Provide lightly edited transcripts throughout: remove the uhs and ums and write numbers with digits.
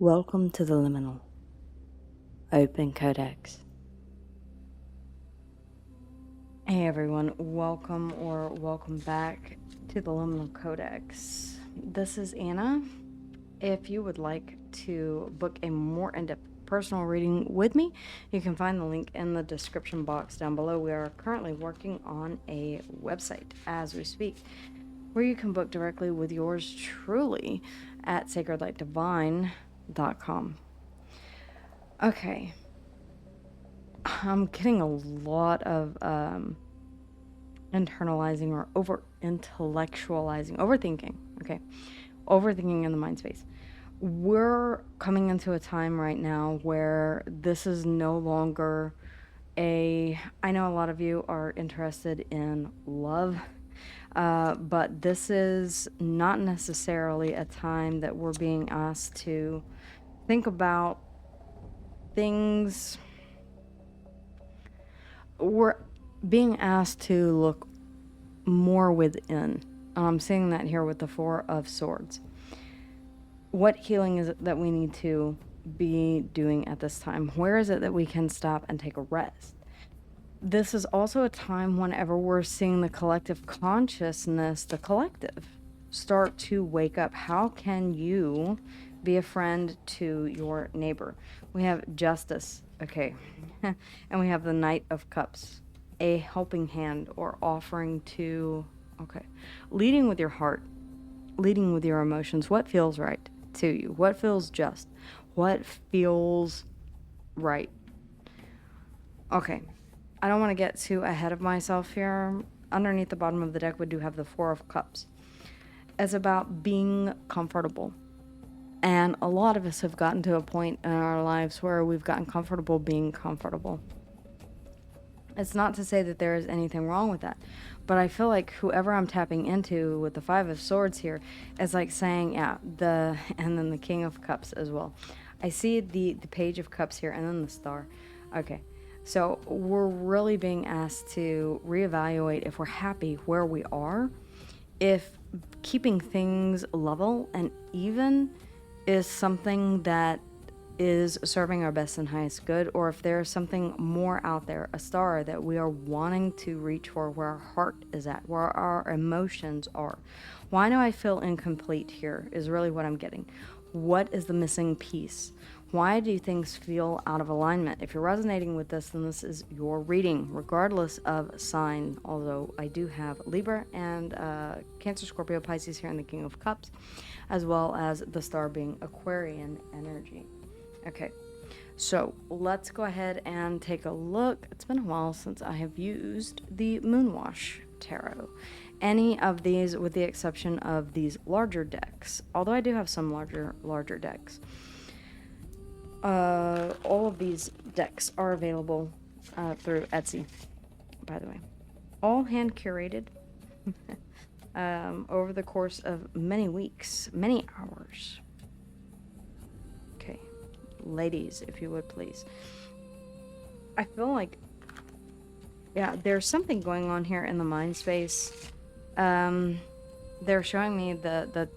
Welcome to the Liminal Open Codex. Hey everyone, welcome back to the Liminal Codex. This is Anna. If you would like to book a more in-depth personal reading with me, you can find the link in the description box down below. We are currently working on a website as we speak, where you can book directly with yours truly at sacredlightdivine.com. Okay. I'm getting a lot of internalizing or over-intellectualizing, overthinking. Okay. Overthinking in the mind space. We're coming into a time right now where this is no longer I know a lot of you are interested in love, but this is not necessarily a time that we're being asked to think about things. We're being asked to look more within. I'm seeing that here with the Four of Swords. What healing is it that we need to be doing at this time? Where is it that we can stop and take a rest? This is also a time whenever we're seeing the collective consciousness, the collective, start to wake up. How can you be a friend to your neighbor? We have justice, okay, and we have the Knight of Cups, a helping hand or offering to, okay, leading with your heart, leading with your emotions. What feels right to you? What feels just? What feels right? Okay, I don't want to get too ahead of myself here. Underneath the bottom of the deck, we do have the Four of Cups. It's about being comfortable. And a lot of us have gotten to a point in our lives where we've gotten comfortable being comfortable. It's not to say that there is anything wrong with that, but I feel like whoever I'm tapping into with the Five of Swords here is like saying, yeah, and then the King of Cups as well. I see the Page of Cups here and then the Star. Okay, so we're really being asked to reevaluate if we're happy where we are, if keeping things level and even is something that is serving our best and highest good, or if there's something more out there, a star that we are wanting to reach for, where our heart is at, where our emotions are. Why do I feel incomplete here is really what I'm getting. What is the missing piece? Why do things feel out of alignment? If you're resonating with this, then this is your reading, regardless of sign. Although I do have Libra and Cancer, Scorpio, Pisces here in the King of Cups, as well as the star being Aquarian energy. Okay, so let's go ahead and take a look. It's been a while since I have used the Moonwash Tarot. Any of these, with the exception of these larger decks, although I do have some larger decks. All of these decks are available through Etsy, by the way. All hand curated over the course of many weeks, many hours. Okay, ladies, if you would please. I feel like, yeah, there's something going on here in the mind space. They're showing me the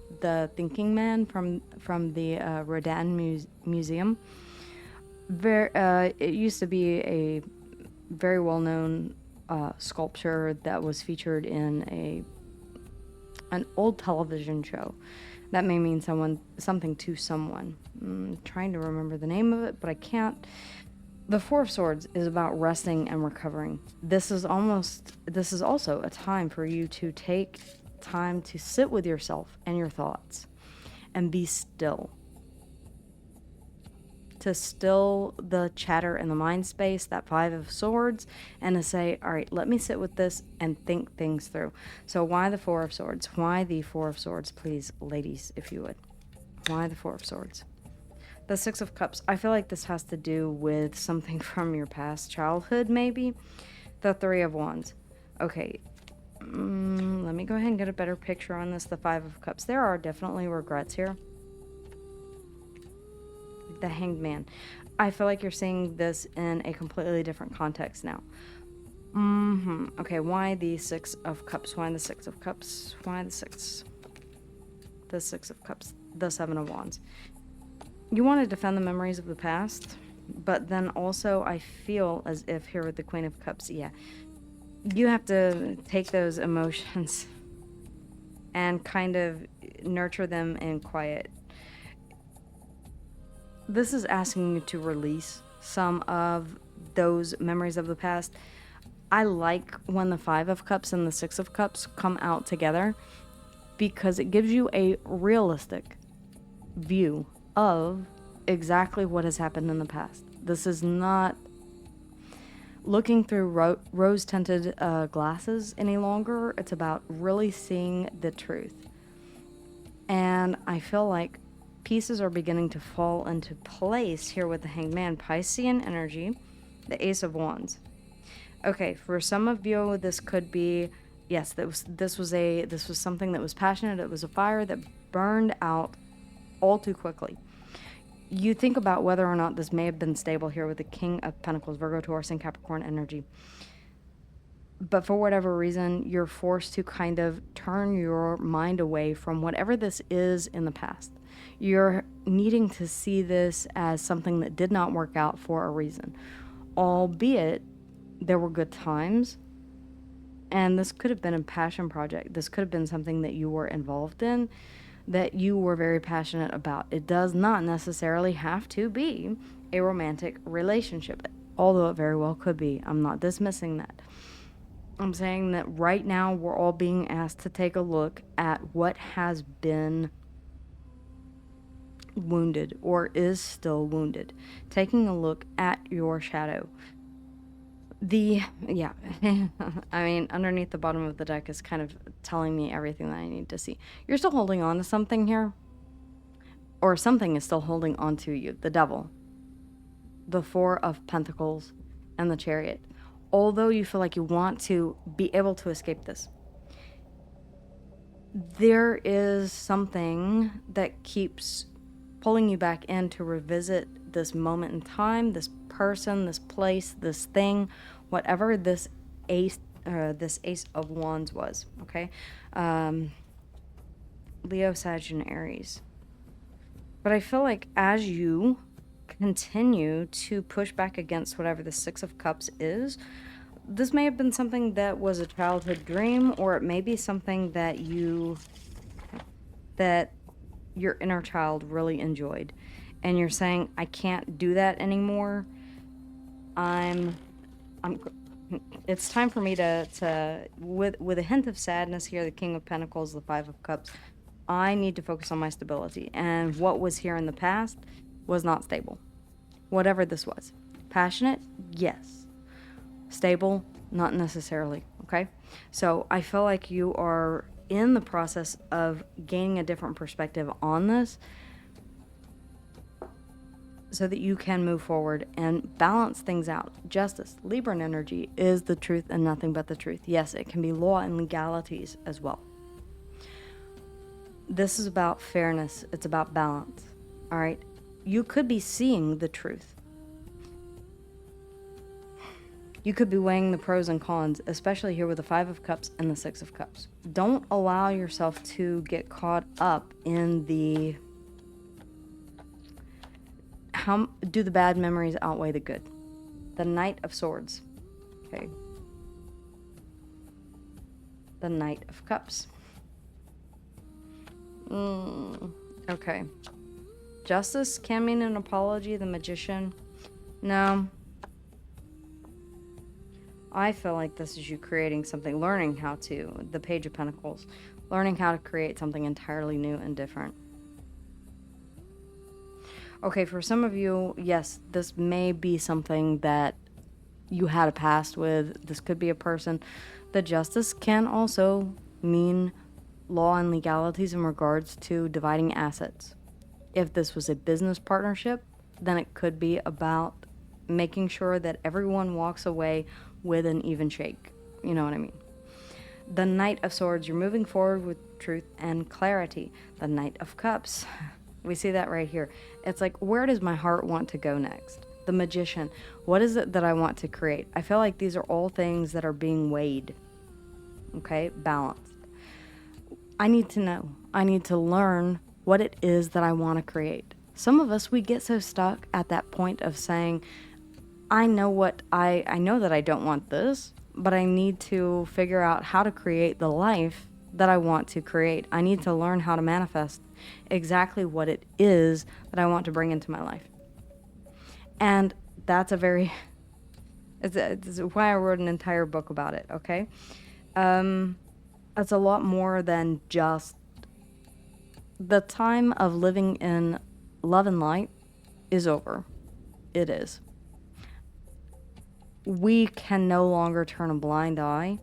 thinking man from the Rodin Museum. It used to be a very well-known sculpture that was featured in an old television show. That may mean something to someone. I'm trying to remember the name of it, but I can't. The Four of Swords is about resting and recovering. This is also a time for you to take time to sit with yourself and your thoughts and be still. To still the chatter in the mind space, that Five of Swords, and to say, all right, let me sit with this and think things through. So why the Four of Swords? Why the Four of Swords, please, ladies, if you would? Why the Four of Swords? The Six of Cups. I feel like this has to do with something from your past childhood, maybe. The Three of Wands. Okay. Let me go ahead and get a better picture on this. The Five of Cups. There are definitely regrets here. The Hanged Man. I feel like you're seeing this in a completely different context now. Okay, why the Six of Cups? Why the Six of Cups? Why the Six? The Six of Cups. The Seven of Wands. You want to defend the memories of the past, but then also I feel as if here with the Queen of Cups, yeah, you have to take those emotions and kind of nurture them in quiet. This is asking you to release some of those memories of the past. I like when the Five of Cups and the Six of Cups come out together because it gives you a realistic view of exactly what has happened in the past. This is not looking through rose tinted glasses any longer. It's about really seeing the truth. And I feel like pieces are beginning to fall into place here with the Hanged Man, Piscean energy, the Ace of Wands. Okay, for some of you, this could be, yes, this was something that was passionate. It was a fire that burned out all too quickly. You think about whether or not this may have been stable here with the King of Pentacles, Virgo, Taurus, and Capricorn energy. But for whatever reason, you're forced to kind of turn your mind away from whatever this is in the past. You're needing to see this as something that did not work out for a reason, albeit there were good times. And this could have been a passion project. This could have been something that you were involved in, that you were very passionate about. It does not necessarily have to be a romantic relationship, although it very well could be. I'm not dismissing that. I'm saying that right now we're all being asked to take a look at what has been wounded or is still wounded. Taking a look at your shadow. Yeah, I mean, underneath the bottom of the deck is kind of telling me everything that I need to see. You're still holding on to something here, or something is still holding on to you. The Devil, the Four of Pentacles, and the Chariot. Although you feel like you want to be able to escape this, there is something that keeps pulling you back in to revisit this moment in time, this person, this place, this thing, whatever this ace of wands was. Okay, Leo, Sag, and Aries. But I feel like as you continue to push back against whatever the Six of Cups is, this may have been something that was a childhood dream, or it may be something that your inner child really enjoyed, and you're saying, I can't do that anymore. It's time for me to with a hint of sadness here, the King of Pentacles, the Five of Cups, I need to focus on my stability. And what was here in the past was not stable. Whatever this was. Passionate? Yes. Stable? Not necessarily. Okay? So I feel like you are in the process of gaining a different perspective on this so that you can move forward and balance things out. Justice, Libran energy is the truth and nothing but the truth. Yes, it can be law and legalities as well. This is about fairness. It's about balance. All right? You could be seeing the truth. You could be weighing the pros and cons, especially here with the Five of Cups and the Six of Cups. Don't allow yourself to get caught up in the how do the bad memories outweigh the good. The Knight of Swords. Okay. The Knight of Cups. Okay. Justice can mean an apology. The Magician. No. I feel like this is you creating something, learning how to, the Page of Pentacles, learning how to create something entirely new and different. Okay, for some of you, yes, this may be something that you had a past with. This could be a person. The Justice can also mean law and legalities in regards to dividing assets. If this was a business partnership, then it could be about making sure that everyone walks away with an even shake. You know what I mean? The Knight of Swords, you're moving forward with truth and clarity. The Knight of Cups, we see that right here. It's like, where does my heart want to go next? The Magician, what is it that I want to create? I feel like these are all things that are being weighed. Okay, balanced. I need to know. I need to learn what it is that I want to create. Some of us, we get so stuck at that point of saying, I know that I don't want this, but I need to figure out how to create the life that I want to create. I need to learn how to manifest exactly what it is that I want to bring into my life. And that's it's why I wrote an entire book about it, okay? It's a lot more than just the time of living in love and light is over. It is. We can no longer turn a blind eye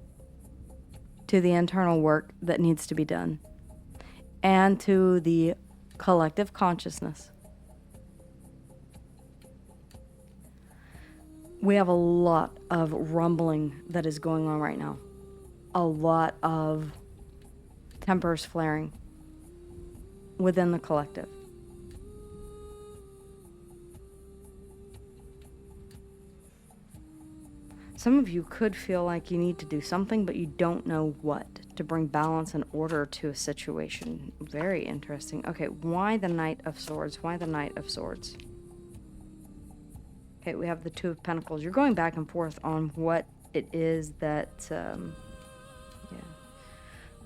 to the internal work that needs to be done and to the collective consciousness. We have a lot of rumbling that is going on right now. A lot of tempers flaring within the collective. Some of you could feel like you need to do something, but you don't know what to bring balance and order to a situation. Very interesting. Okay, why the Knight of Swords? Why the Knight of Swords? Okay, we have the Two of Pentacles. You're going back and forth on what it is that,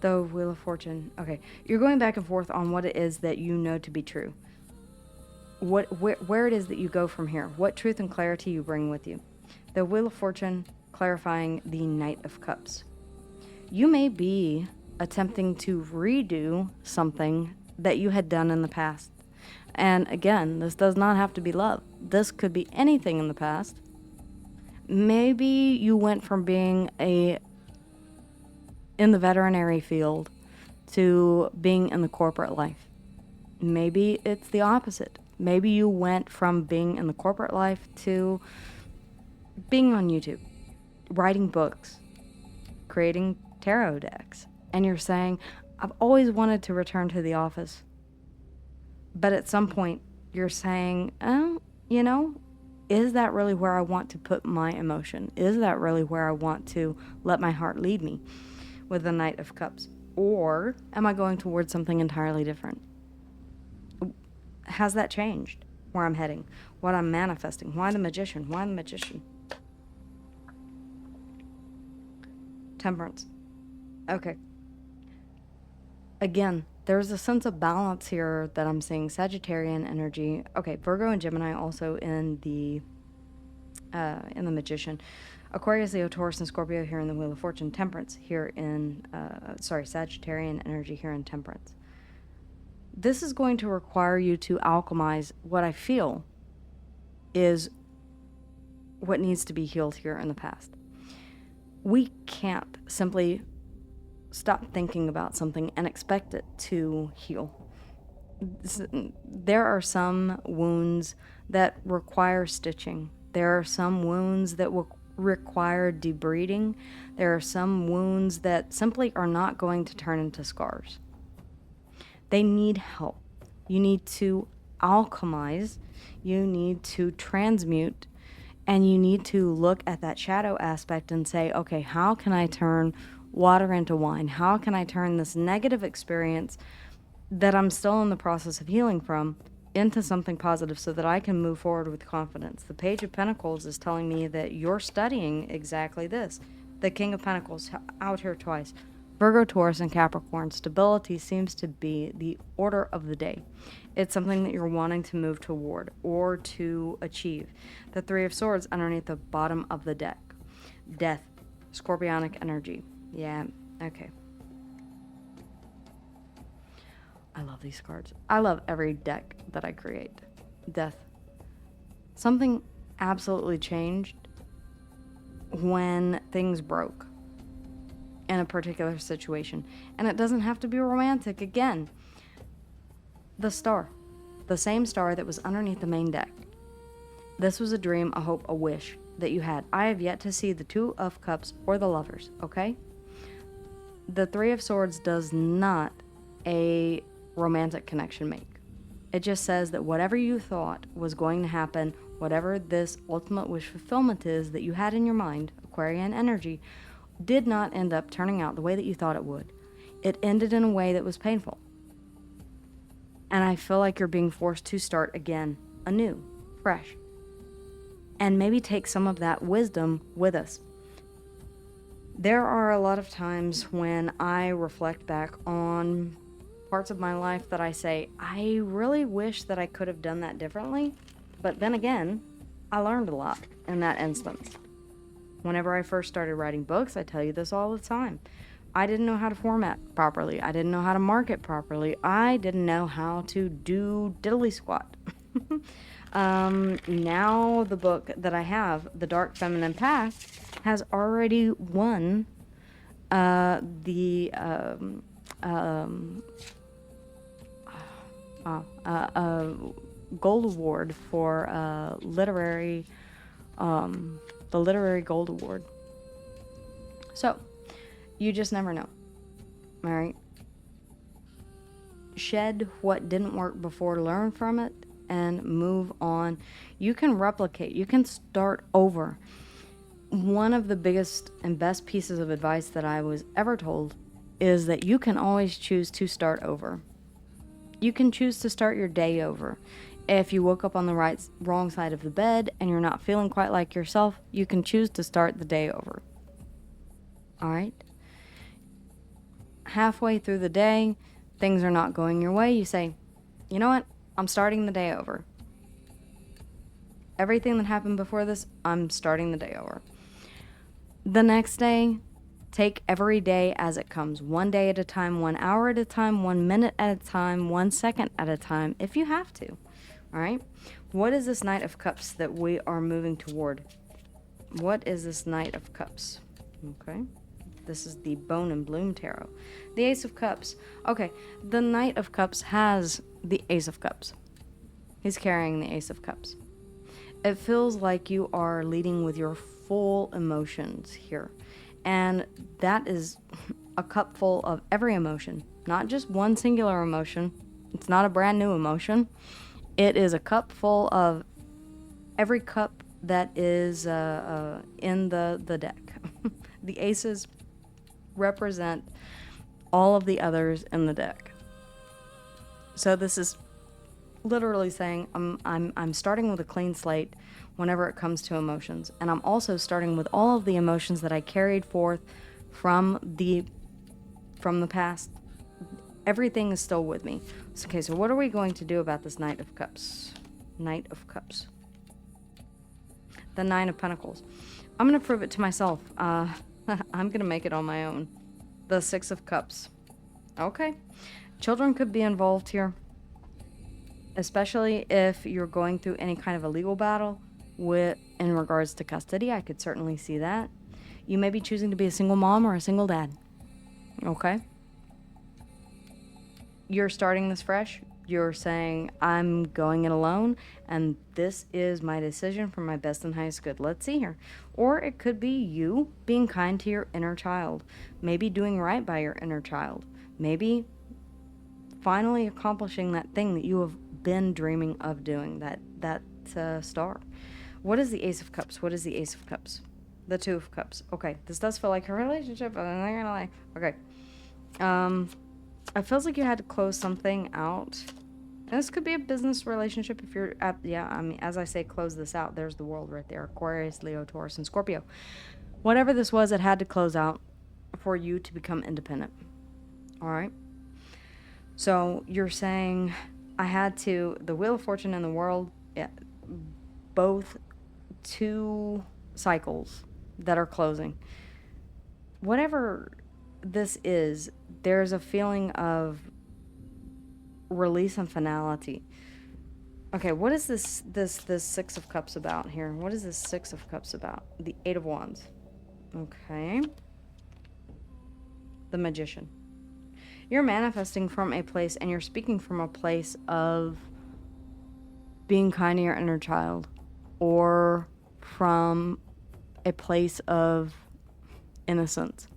the Wheel of Fortune. Okay, you're going back and forth on what it is that you know to be true. Where it is that you go from here. What truth and clarity you bring with you. The Wheel of Fortune clarifying the Knight of Cups. You may be attempting to redo something that you had done in the past. And again, this does not have to be love. This could be anything in the past. Maybe you went from being in the veterinary field to being in the corporate life. Maybe it's the opposite. Maybe you went from being in the corporate life to being on YouTube, writing books, creating tarot decks, and you're saying, I've always wanted to return to the office. But at some point, you're saying, is that really where I want to put my emotion? Is that really where I want to let my heart lead me with the Knight of Cups? Or am I going towards something entirely different? Has that changed where I'm heading? What I'm manifesting? Why the Magician? Why the Magician? Temperance. Okay. Again, there's a sense of balance here that I'm seeing. Sagittarian energy. Okay, Virgo and Gemini also in the Magician. Aquarius, Leo, Taurus, and Scorpio here in the Wheel of Fortune. Temperance here in, Sagittarian energy here in Temperance. This is going to require you to alchemize what I feel is what needs to be healed here in the past. We can't simply stop thinking about something and expect it to heal. There are some wounds that require stitching. There are some wounds that will require debriding. There are some wounds that simply are not going to turn into scars. They need help. You need to alchemize. You need to transmute. And you need to look at that shadow aspect and say, okay, how can I turn water into wine? How can I turn this negative experience that I'm still in the process of healing from into something positive so that I can move forward with confidence? The Page of Pentacles is telling me that you're studying exactly this. The King of Pentacles out here twice. Virgo, Taurus, and Capricorn. Stability seems to be the order of the day. It's something that you're wanting to move toward or to achieve. The Three of Swords underneath the bottom of the deck. Death. Scorpionic energy. Yeah, okay. I love these cards. I love every deck that I create. Death. Something absolutely changed when things broke in a particular situation. And it doesn't have to be romantic. Again, the star. The same star that was underneath the main deck. This was a dream, a hope, a wish that you had. I have yet to see the Two of Cups or the Lovers, okay? The Three of Swords does not a romantic connection make. It just says that whatever you thought was going to happen, whatever this ultimate wish fulfillment is that you had in your mind, Aquarian energy, did not end up turning out the way that you thought it would. It ended in a way that was painful. And I feel like you're being forced to start again, anew, fresh. And maybe take some of that wisdom with us. There are a lot of times when I reflect back on parts of my life that I say, I really wish that I could have done that differently. But then again, I learned a lot in that instance. Whenever I first started writing books, I tell you this all the time. I didn't know how to format properly. I didn't know how to market properly. I didn't know how to do diddly squat. Now the book that I have, The Dark Feminine Path, has already won the gold award for literary, the literary gold award. So, you just never know. All right. Shed what didn't work before, learn from it, and move on. You can replicate, you can start over. One of the biggest and best pieces of advice that I was ever told is that you can always choose to start over. You can choose to start your day over. If you woke up on the wrong side of the bed and you're not feeling quite like yourself, you can choose to start the day over. All right? Halfway through the day, things are not going your way. You say, you know what? I'm starting the day over. Everything that happened before this, I'm starting the day over. The next day, take every day as it comes. 1 day at a time, 1 hour at a time, 1 minute at a time, 1 second at a time, if you have to. All right? What is this Knight of Cups that we are moving toward? What is this Knight of Cups? Okay. This is the Bone and Bloom Tarot. The Ace of Cups. Okay, the Knight of Cups has the Ace of Cups. He's carrying the Ace of Cups. It feels like you are leading with your full emotions here. And that is a cup full of every emotion, not just one singular emotion. It's not a brand new emotion. It is a cup full of every cup that is in the deck. The aces represent all of the others in the deck. So this is literally saying I'm starting with a clean slate whenever it comes to emotions, and I'm also starting with all of the emotions that I carried forth from the past. Everything is still with me. Okay, so what are we going to do about this Knight of Cups? Knight of Cups. The Nine of Pentacles. I'm going to prove it to myself. I'm going to make it on my own. The Six of Cups. Okay. Children could be involved here, especially if you're going through any kind of a legal battle in regards to custody. I could certainly see that. You may be choosing to be a single mom or a single dad. Okay. You're starting this fresh. You're saying, I'm going it alone, and this is my decision for my best and highest good. Let's see here. Or it could be you being kind to your inner child. Maybe doing right by your inner child. Maybe finally accomplishing that thing that you have been dreaming of doing, that star. What is the Ace of Cups? What is the Ace of Cups? The Two of Cups. Okay, this does feel like a relationship, but I'm not gonna lie. Okay. It feels like you had to close something out. And this could be a business relationship if you're at, as I say, close this out. There's the world right there. Aquarius, Leo, Taurus, and Scorpio. Whatever this was, it had to close out for you to become independent. All right? So you're saying, I had to, the Wheel of Fortune and the world, both two cycles that are closing. Whatever this is, there's a feeling of release and finality. Okay, what is this Six of Cups about here? What is this Six of Cups about? The Eight of Wands. Okay. The Magician. You're manifesting from a place, and you're speaking from a place of being kind to your inner child, or from a place of innocence.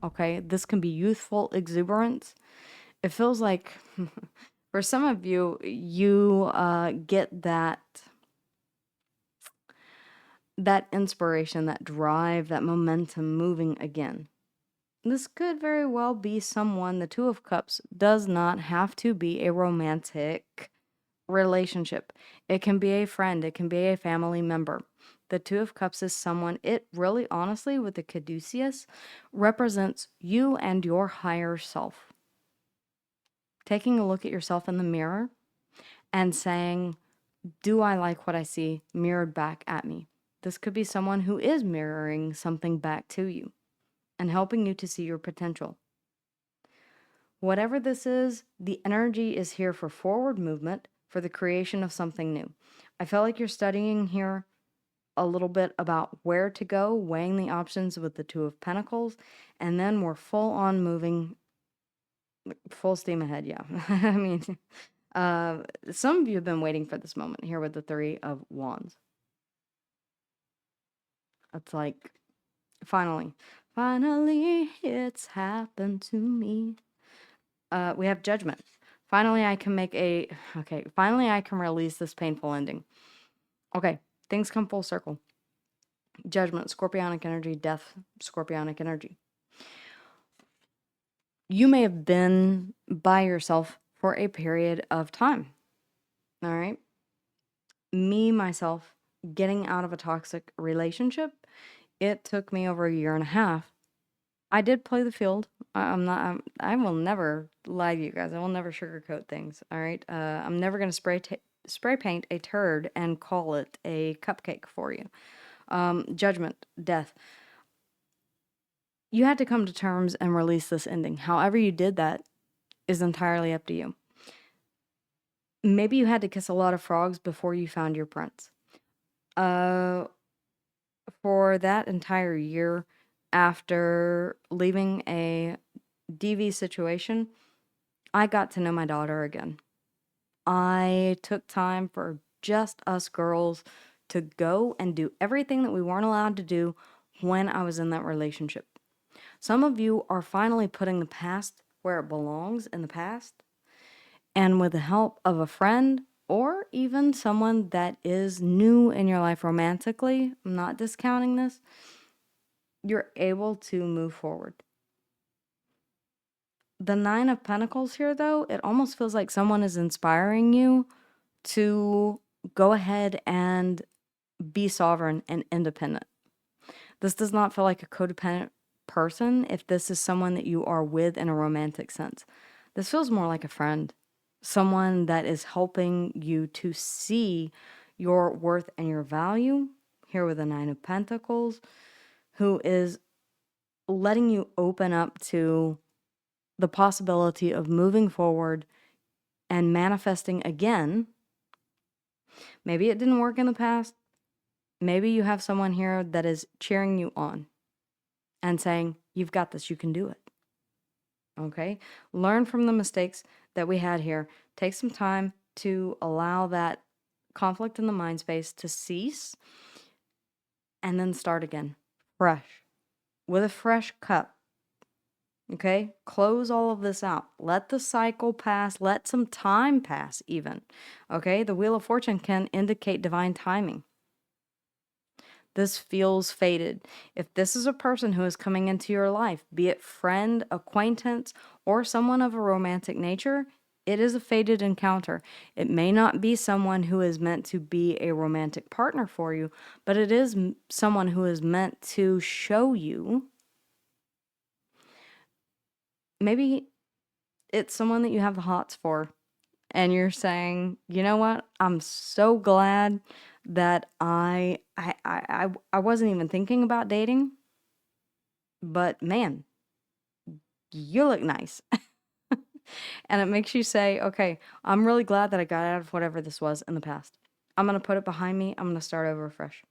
Okay, this can be youthful exuberance. It feels like for some of you, you get that inspiration, that drive, that momentum moving again. This could very well be someone, the Two of Cups does not have to be a romantic relationship. It can be a friend, it can be a family member. The Two of Cups is someone, it really honestly, with the caduceus, represents you and your higher self. Taking a look at yourself in the mirror and saying, do I like what I see mirrored back at me? This could be someone who is mirroring something back to you and helping you to see your potential. Whatever this is, the energy is here for forward movement, for the creation of something new. I feel like you're studying here a little bit about where to go, weighing the options with the Two of Pentacles, and then we're full on moving, full steam ahead. Yeah. I mean, some of you have been waiting for this moment here with the Three of Wands. It's like, finally, it's happened to me. We have Judgment. Finally, I can finally I can release this painful ending. Okay, things come full circle. Judgment, Scorpionic energy, Death, Scorpionic energy. You may have been by yourself for a period of time. All right. Me, myself, getting out of a toxic relationship, it took me over 1.5 years. I did play the field. I will never lie to you guys. I will never sugarcoat things. All right. I'm never going to spray paint a turd and call it a cupcake for you. Judgment, Death. You had to come to terms and release this ending. However you did that is entirely up to you. Maybe you had to kiss a lot of frogs before you found your prince. For that entire year after leaving a DV situation, I got to know my daughter again. I took time for just us girls to go and do everything that we weren't allowed to do when I was in that relationship. Some of you are finally putting the past where it belongs in the past. And with the help of a friend or even someone that is new in your life romantically, I'm not discounting this, you're able to move forward. The Nine of Pentacles here, though, it almost feels like someone is inspiring you to go ahead and be sovereign and independent. This does not feel like a codependent person if this is someone that you are with in a romantic sense. This feels more like a friend, someone that is helping you to see your worth and your value, here with the Nine of Pentacles, who is letting you open up to the possibility of moving forward and manifesting again. Maybe it didn't work in the past. Maybe you have someone here that is cheering you on and saying, you've got this, you can do it. Okay? Learn from the mistakes that we had here. Take some time to allow that conflict in the mind space to cease and then start again, fresh, with a fresh cup. Okay? Close all of this out. Let the cycle pass. Let some time pass, even. Okay? The Wheel of Fortune can indicate divine timing. This feels fated. If this is a person who is coming into your life, be it friend, acquaintance, or someone of a romantic nature, it is a fated encounter. It may not be someone who is meant to be a romantic partner for you, but it is someone who is meant to show you. Maybe it's someone that you have the hots for, and you're saying, you know what? I'm so glad that I wasn't even thinking about dating, but man, you look nice. And it makes you say, okay, I'm really glad that I got out of whatever this was in the past. I'm going to put it behind me. I'm going to start over fresh.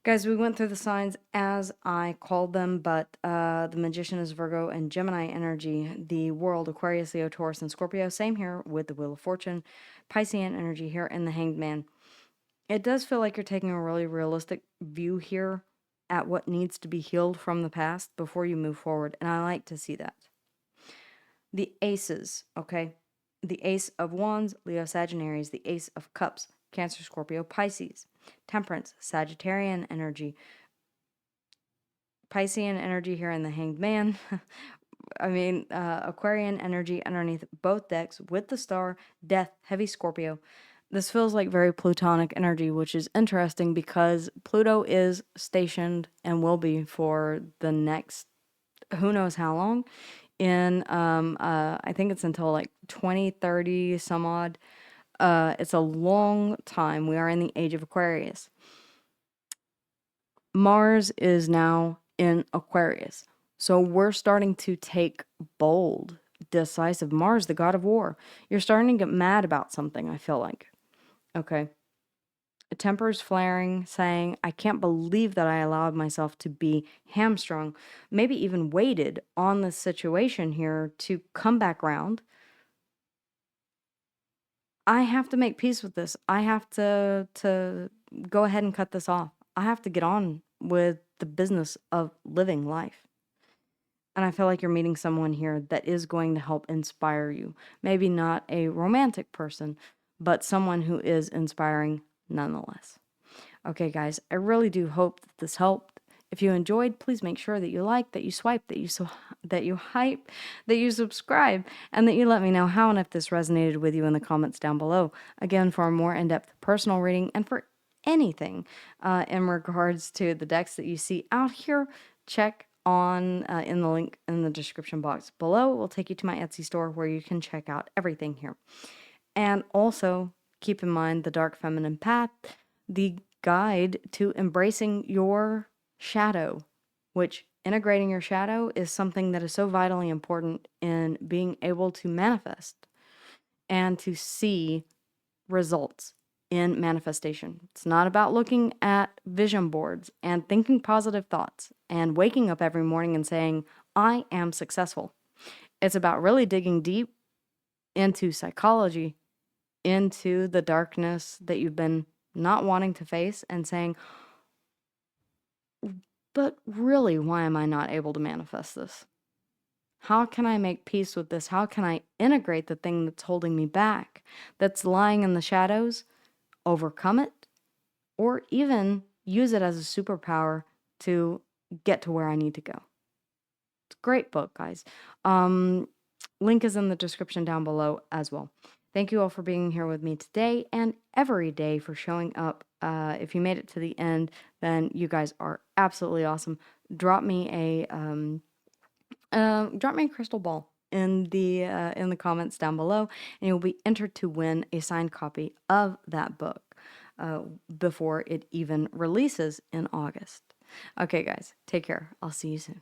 Guys, we went through the signs as I called them, but the Magician is Virgo and Gemini energy. The World, Aquarius, Leo, Taurus, and Scorpio. Same here with the Wheel of Fortune. Piscean energy here and the Hanged Man. It does feel like you're taking a really realistic view here at what needs to be healed from the past before you move forward. And I like to see that. The Aces, okay? The Ace of Wands, Leo, Sagittarius. The Ace of Cups, Cancer, Scorpio, Pisces. Temperance, Sagittarian energy. Piscean energy here in the Hanged Man. I mean, Aquarian energy underneath both decks with the star, Death, Heavy Scorpio. This feels like very Plutonic energy, which is interesting because Pluto is stationed and will be for the next who knows how long in I think it's until like 2030 some odd. It's a long time. We are in the age of Aquarius. Mars is now in Aquarius. So we're starting to take bold, decisive Mars, the god of war. You're starting to get mad about something, I feel like. Okay. Tempers flaring, saying, I can't believe that I allowed myself to be hamstrung, maybe even weighted on this situation here to come back round. I have to make peace with this. I have to go ahead and cut this off. I have to get on with the business of living life. And I feel like you're meeting someone here that is going to help inspire you. Maybe not a romantic person, but someone who is inspiring nonetheless. Okay, guys, I really do hope that this helped. If you enjoyed, please make sure that you like, that you swipe, that you hype, that you subscribe, and that you let me know how and if this resonated with you in the comments down below. Again, for a more in-depth personal reading and for anything in regards to the decks that you see out here, check on in the link in the description box below. It will take you to my Etsy store where you can check out everything here. And also keep in mind the Dark Feminine Path, the guide to embracing your shadow, which integrating your shadow is something that is so vitally important in being able to manifest and to see results in manifestation. It's not about looking at vision boards and thinking positive thoughts and waking up every morning and saying, I am successful. It's about really digging deep into psychology, into the darkness that you've been not wanting to face and saying, but really, why am I not able to manifest this? How can I make peace with this? How can I integrate the thing that's holding me back, that's lying in the shadows, overcome it, or even use it as a superpower to get to where I need to go? It's a great book, guys. Link is in the description down below as well. Thank you all for being here with me today and every day for showing up. If you made it to the end, then you guys are absolutely awesome. Drop me a crystal ball in the comments down below, and you'll be entered to win a signed copy of that book before it even releases in August. Okay, guys, take care. I'll see you soon.